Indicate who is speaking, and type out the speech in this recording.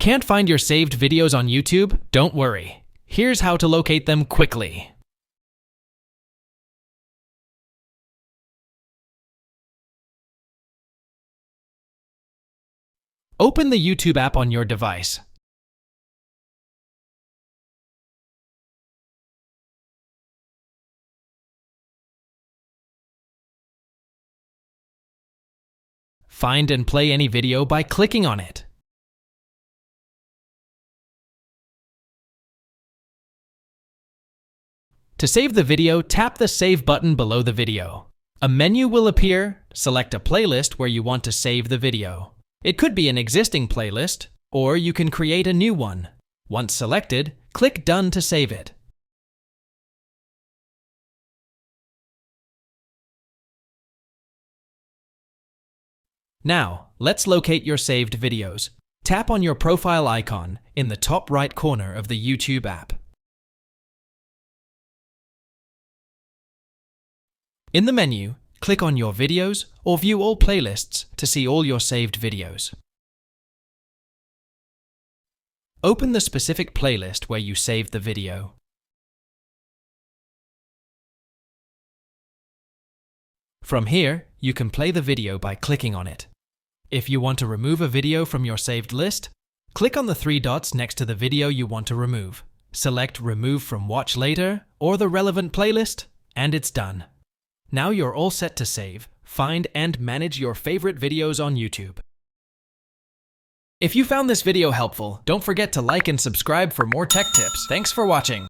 Speaker 1: Can't find your saved videos on YouTube? Don't worry. Here's how to locate them quickly. Open the YouTube app on your device. Find and play any video by clicking on it. To save the video, tap the Save button below the video. A menu will appear. Select a playlist where you want to save the video. It could be an existing playlist, or you can create a new one. Once selected, click Done to save it. Now, let's locate your saved videos. Tap on your profile icon in the top right corner of the YouTube app. In the menu, click on Your Videos or View All Playlists to see all your saved videos. Open the specific playlist where you saved the video. From here, you can play the video by clicking on it. If you want to remove a video from your saved list, click on the three dots next to the video you want to remove. Select Remove from Watch Later or the relevant playlist, and it's done. Now you're all set to save, find, and manage your favorite videos on YouTube. If you found this video helpful, don't forget to like and subscribe for more tech tips. Thanks for watching.